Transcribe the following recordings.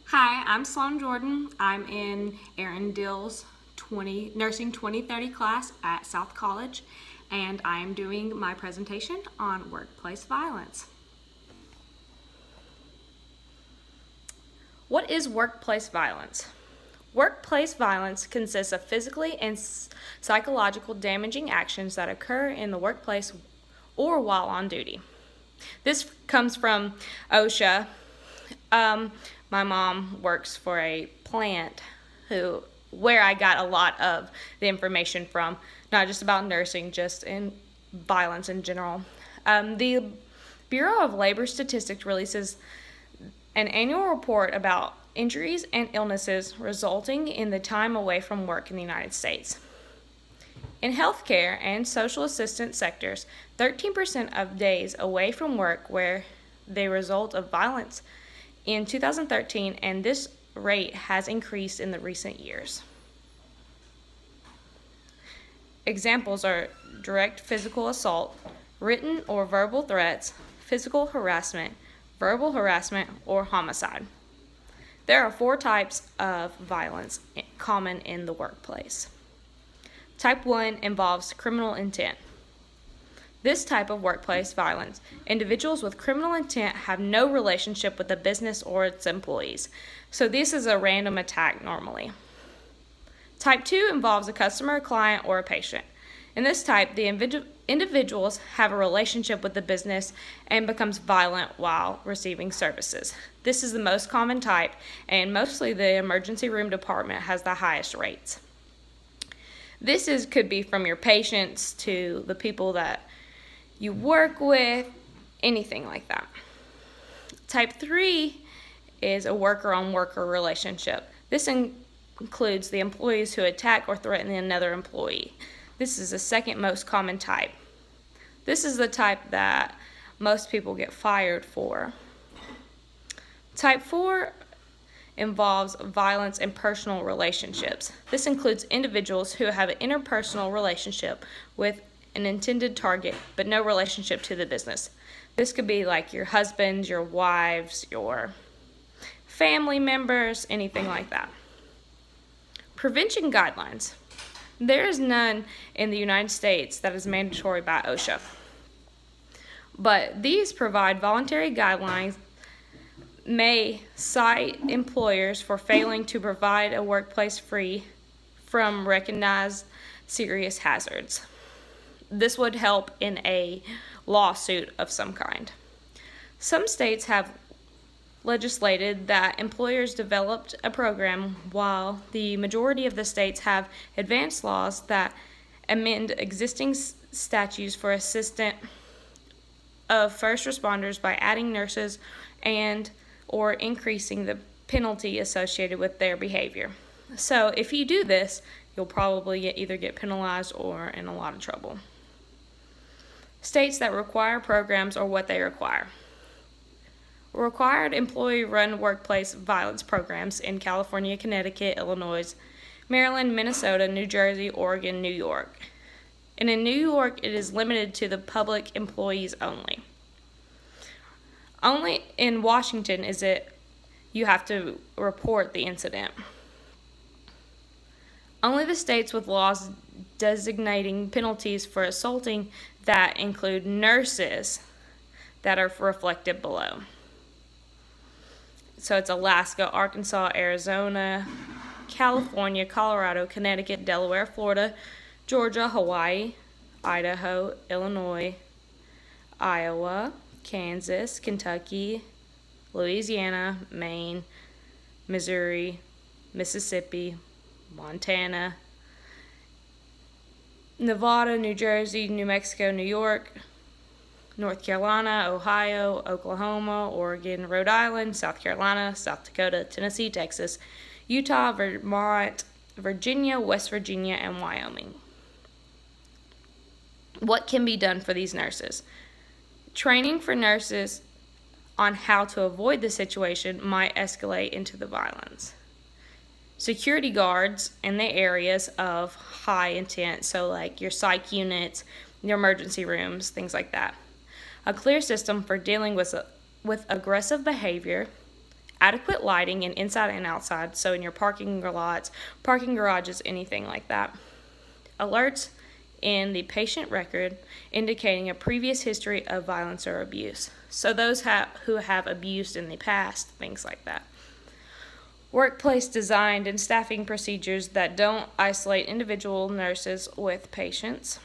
Hi, I'm Sloan Jordan. I'm in Erin Dill's Nursing 2030 class at South College, and I am doing my presentation on workplace violence. What is workplace violence? Workplace violence consists of physically and psychological damaging actions that occur in the workplace or while on duty. This comes from OSHA. My mom works for a plant where I got a lot of the information from, not just about nursing, just in violence in general. The Bureau of Labor Statistics releases an annual report about injuries and illnesses resulting in the time away from work in the United States. In healthcare and social assistance sectors, 13% of days away from work were the result of violence in 2013, and this rate has increased in the recent years. Examples are direct physical assault, written or verbal threats, physical harassment, verbal harassment, or homicide. There are 4 types of violence common in the workplace. Type 1 involves criminal intent. This type of workplace violence, individuals with criminal intent have no relationship with the business or its employees, so this is a random attack normally. Type 2 involves a customer, client, or a patient. In this type, the individuals have a relationship with the business and becomes violent while receiving services. This is the most common type, and mostly the emergency room department has the highest rates. This could be from your patients to the people that you work with, anything like that. Type 3 is a worker-on-worker relationship. This includes the employees who attack or threaten another employee. This is the second most common type. This is the type that most people get fired for. Type 4 involves violence in personal relationships. This includes individuals who have an interpersonal relationship with an intended target, but no relationship to the business. This could be like your husbands, your wives, your family members, anything like that. Prevention guidelines. There is none in the United States that is mandatory by OSHA, but these provide voluntary guidelines may cite employers for failing to provide a workplace free from recognized serious hazards. This would help in a lawsuit of some kind. Some states have legislated that employers developed a program, while the majority of the states have advanced laws that amend existing statutes for assistance of first responders by adding nurses and or increasing the penalty associated with their behavior. So if you do this, you'll probably either get penalized or in a lot of trouble. States that require programs or what they require. Required employee-run workplace violence programs in California, Connecticut, Illinois, Maryland, Minnesota, New Jersey, Oregon, New York. And in New York, it is limited to the public employees only. Only in Washington is it you have to report the incident. Only the states with laws designating penalties for assaulting that include nurses that are reflected below. So it's Alaska, Arkansas, Arizona, California, Colorado, Connecticut, Delaware, Florida, Georgia, Hawaii, Idaho, Illinois, Iowa, Kansas, Kentucky, Louisiana, Maine, Missouri, Mississippi, Montana, Nevada, New Jersey, New Mexico, New York, North Carolina, Ohio, Oklahoma, Oregon, Rhode Island, South Carolina, South Dakota, Tennessee, Texas, Utah, Vermont, Virginia, West Virginia, and Wyoming. What can be done for these nurses? Training for nurses on how to avoid the situation might escalate into the violence. Security guards in the areas of high intent, so like your psych units, your emergency rooms, things like that. A clear system for dealing with aggressive behavior, adequate lighting in inside and outside, so in your parking lots, parking garages, anything like that. Alerts in the patient record indicating a previous history of violence or abuse. So those who have abused in the past, things like that. Workplace designed and staffing procedures that don't isolate individual nurses with patients,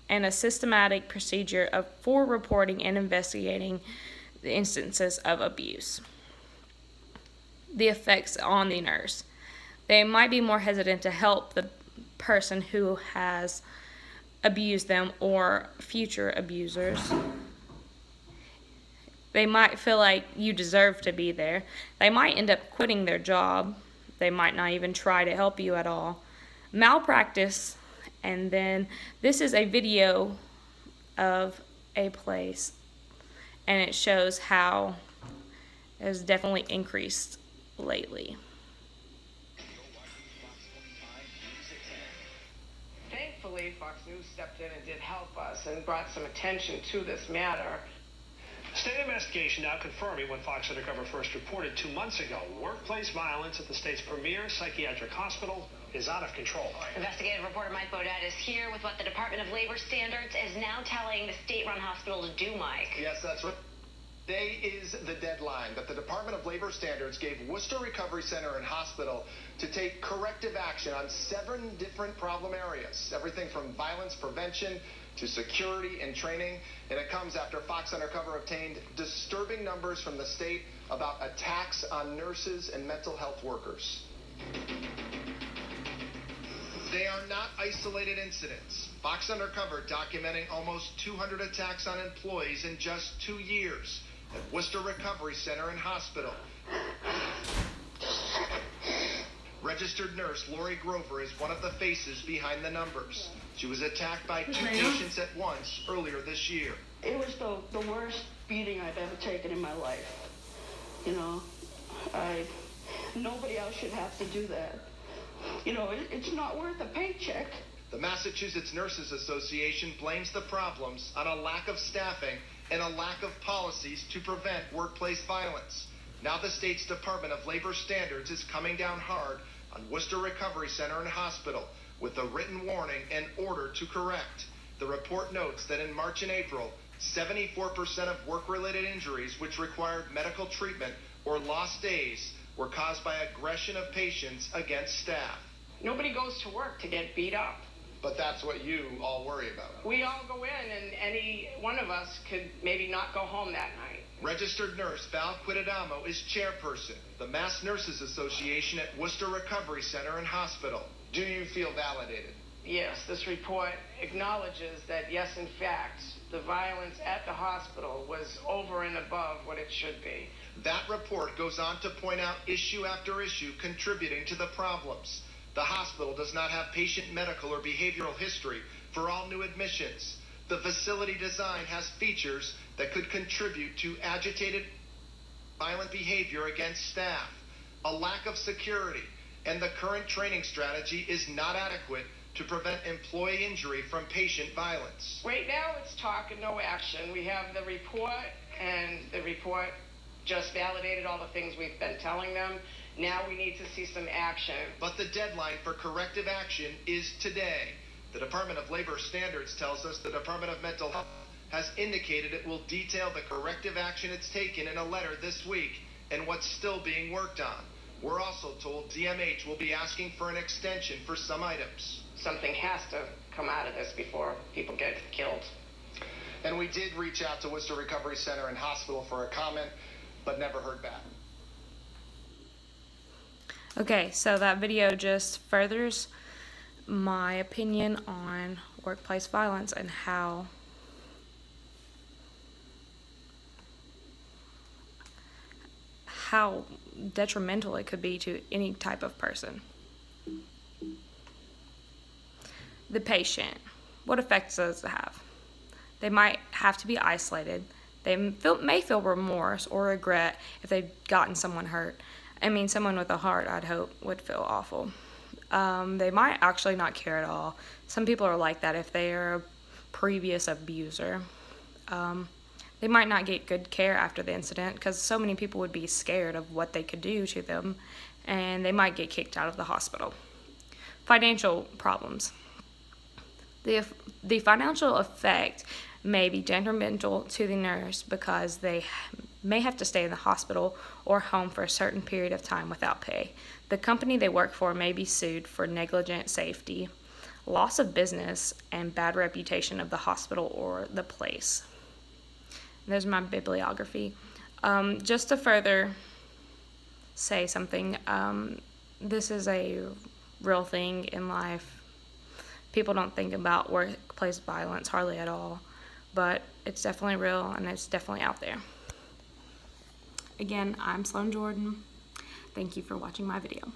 and a systematic procedure for reporting and investigating the instances of abuse. The effects on the nurse. They might be more hesitant to help the person who has abused them or future abusers. They might feel like you deserve to be there. They might end up quitting their job. They might not even try to help you at all. Malpractice, and then this is a video of a place, and it shows how it has definitely increased lately. Thankfully, Fox News stepped in and did help us and brought some attention to this matter. State investigation now confirming what Fox Undercover first reported 2 months ago. Workplace violence at the state's premier psychiatric hospital is out of control. Investigative reporter Mike Bodette is here with what the Department of Labor Standards is now telling the state-run hospital to do, Mike. Yes, that's right. Today is the deadline that the Department of Labor Standards gave Worcester Recovery Center and Hospital to take corrective action on 7 different problem areas. Everything from violence prevention to security and training. And it comes after Fox Undercover obtained disturbing numbers from the state about attacks on nurses and mental health workers. They are not isolated incidents. Fox Undercover documenting almost 200 attacks on employees in just 2 years at Worcester Recovery Center and Hospital. Registered nurse Lori Grover is one of the faces behind the numbers. She was attacked by 2 patients at once earlier this year. It was the worst beating I've ever taken in my life. You know, nobody else should have to do that. You know, it's not worth a paycheck. The Massachusetts Nurses Association blames the problems on a lack of staffing and a lack of policies to prevent workplace violence. Now the state's Department of Labor Standards is coming down hard on Worcester Recovery Center and Hospital with a written warning and order to correct. The report notes that in March and April, 74% of work-related injuries which required medical treatment or lost days were caused by aggression of patients against staff. Nobody goes to work to get beat up. But that's what you all worry about. We all go in, and any one of us could maybe not go home that night. Registered nurse Val Quidadamo is chairperson, the Mass Nurses Association at Worcester Recovery Center and Hospital. Do you feel validated? Yes, this report acknowledges that, yes, in fact, the violence at the hospital was over and above what it should be. That report goes on to point out issue after issue contributing to the problems. The hospital does not have patient medical or behavioral history for all new admissions. The facility design has features that could contribute to agitated, violent behavior against staff, a lack of security, and the current training strategy is not adequate to prevent employee injury from patient violence. Right now it's talk and no action. We have the report, and the report just validated all the things we've been telling them. Now we need to see some action. But the deadline for corrective action is today. The Department of Labor Standards tells us the Department of Mental Health has indicated it will detail the corrective action it's taken in a letter this week and what's still being worked on. We're also told DMH will be asking for an extension for some items. Something has to come out of this before people get killed. And we did reach out to Worcester Recovery Center and Hospital for a comment, but never heard back. Okay, so that video just furthers my opinion on workplace violence and how detrimental it could be to any type of person. The patient, what effects does it have? They might have to be isolated. They may feel remorse or regret if they've gotten someone hurt. I mean, someone with a heart, I'd hope, would feel awful. They might actually not care at all. Some people are like that if they are a previous abuser. They might not get good care after the incident because so many people would be scared of what they could do to them, and they might get kicked out of the hospital. Financial problems. The financial effect may be detrimental to the nurse because they may have to stay in the hospital or home for a certain period of time without pay. The company they work for may be sued for negligent safety, loss of business, and bad reputation of the hospital or the place. There's my bibliography. Just to further say something, this is a real thing in life. People don't think about workplace violence hardly at all, but it's definitely real and it's definitely out there. Again, I'm Sloan Jordan. Thank you for watching my video.